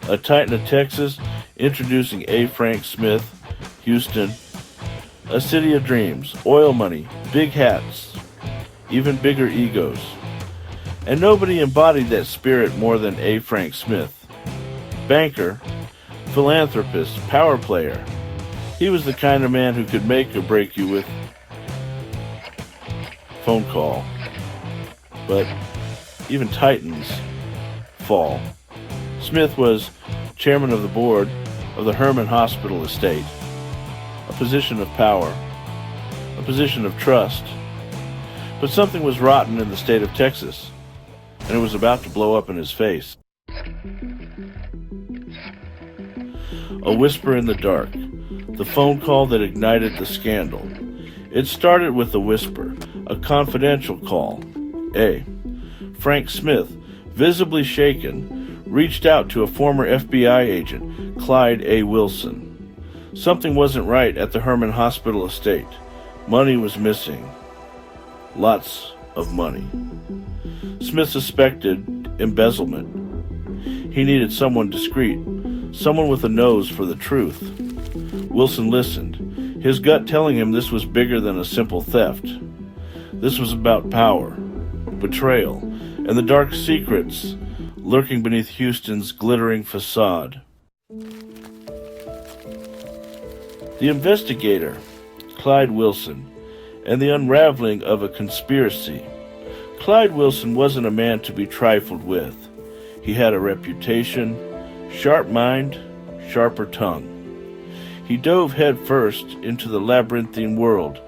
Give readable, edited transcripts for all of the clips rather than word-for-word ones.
a titan of Texas, introducing A. Frank Smith, Houston, a city of dreams, oil money, big hats, even bigger egos. And nobody embodied that spirit more than A. Frank Smith. Banker, philanthropist, power player. He was the kind of man who could make or break you with phone call. But even titans fall. Smith was chairman of the board of the Herman Hospital Estate, a position of power, a position of trust. But something was rotten in the state of Texas, and it was about to blow up in his face. A whisper in the dark, the phone call that ignited the scandal. It started with a whisper, a confidential call. Frank Smith, visibly shaken, reached out to a former FBI agent, Clyde A. Wilson. Something wasn't right at the Herman Hospital Estate. Money was missing. Lots of money. Smith suspected embezzlement. He needed someone discreet, someone with a nose for the truth. Wilson listened, his gut telling him this was bigger than a simple theft. This was about power, betrayal, and the dark secrets lurking beneath Houston's glittering facade. The investigator, Clyde Wilson, and the unraveling of a conspiracy. Clyde Wilson wasn't a man to be trifled with. He had a reputation, sharp mind, sharper tongue. He dove headfirst into the labyrinthine world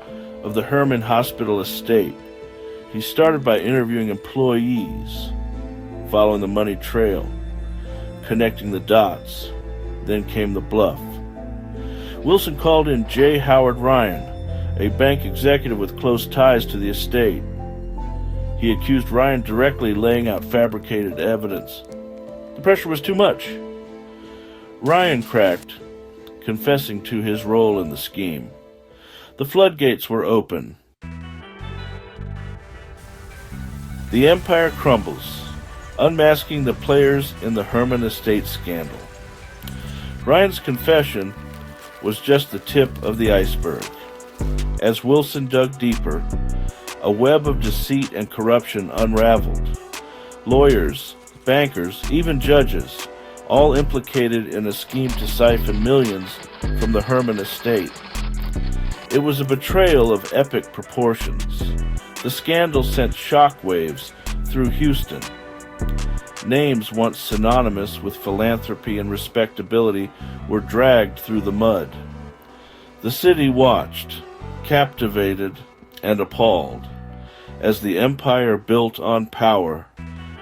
of the Herman Hospital Estate. He started by interviewing employees, following the money trail, connecting the dots. Then came the bluff. Wilson called in J. Howard Ryan, a bank executive with close ties to the estate. He accused Ryan directly, laying out fabricated evidence. The pressure was too much. Ryan cracked, confessing to his role in the scheme. The floodgates were open. The empire crumbles, unmasking the players in the Herman Estate scandal. Ryan's confession was just the tip of the iceberg. As Wilson dug deeper, a web of deceit and corruption unraveled. Lawyers, bankers, even judges, all implicated in a scheme to siphon millions from the Herman Estate. It was a betrayal of epic proportions. The scandal sent shockwaves through Houston. Names once synonymous with philanthropy and respectability were dragged through the mud. The city watched, captivated and appalled, as the empire built on power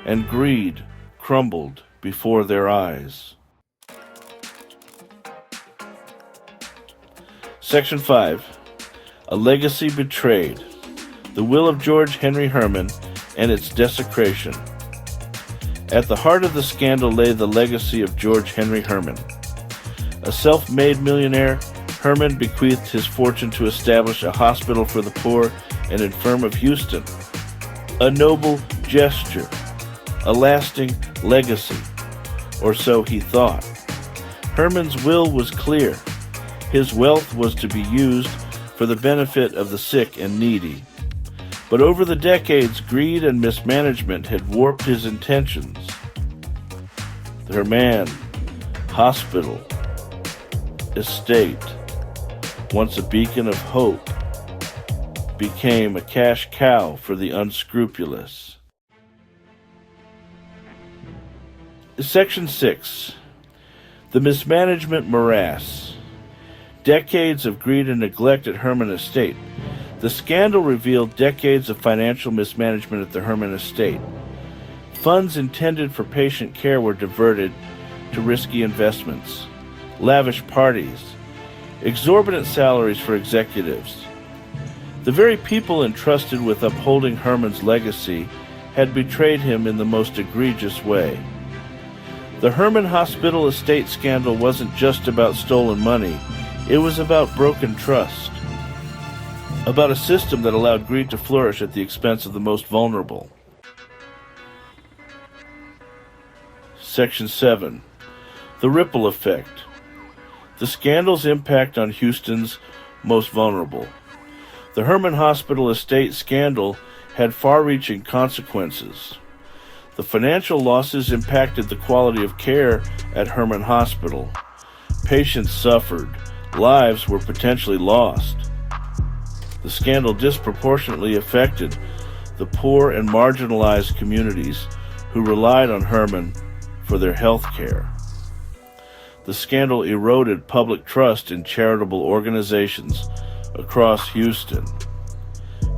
and greed crumbled before their eyes. Section 5. A Legacy Betrayed. The Will of George Henry Herman and its Desecration. At the heart of the scandal lay the legacy of George Henry Herman. A self-made millionaire, Herman bequeathed his fortune to establish a hospital for the poor and infirm of Houston. A noble gesture, a lasting legacy, or so he thought. Herman's will was clear. His wealth was to be used for the benefit of the sick and needy. But over the decades, greed and mismanagement had warped his intentions. The Herman Hospital Estate, once a beacon of hope, became a cash cow for the unscrupulous. Section 6. The Mismanagement Morass. Decades of greed and neglect at Herman Estate. The scandal revealed decades of financial mismanagement at the Herman Estate. Funds intended for patient care were diverted to risky investments, lavish parties, exorbitant salaries for executives. The very people entrusted with upholding Herman's legacy had betrayed him in the most egregious way. The Herman Hospital Estate scandal wasn't just about stolen money. It was about broken trust. About a system that allowed greed to flourish at the expense of the most vulnerable. Section 7. The ripple effect. The scandal's impact on Houston's most vulnerable. The Herman Hospital estate scandal had far-reaching consequences. The financial losses impacted the quality of care at Herman Hospital. Patients suffered. Lives were potentially lost. The scandal disproportionately affected the poor and marginalized communities who relied on Herman for their health care. The scandal eroded public trust in charitable organizations across Houston.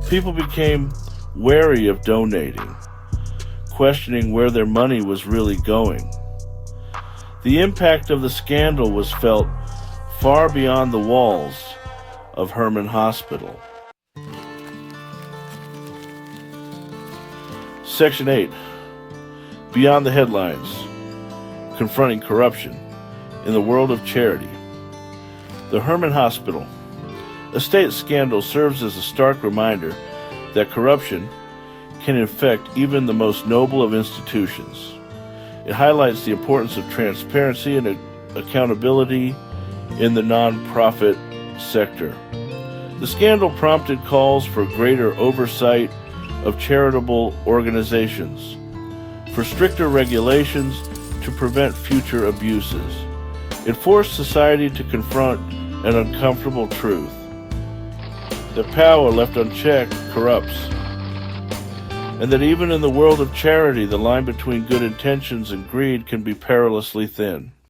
People became wary of donating, questioning where their money was really going. The impact of the scandal was felt far beyond the walls of Herman Hospital. Section 8. Beyond the headlines. Confronting corruption in the world of charity. The Herman Hospital estate scandal serves as a stark reminder that corruption can infect even the most noble of institutions. It highlights the importance of transparency and accountability in the nonprofit sector. The scandal prompted calls for greater oversight of charitable organizations, for stricter regulations to prevent future abuses. It forced society to confront an uncomfortable truth: that power left unchecked corrupts, and that even in the world of charity, the line between good intentions and greed can be perilously thin.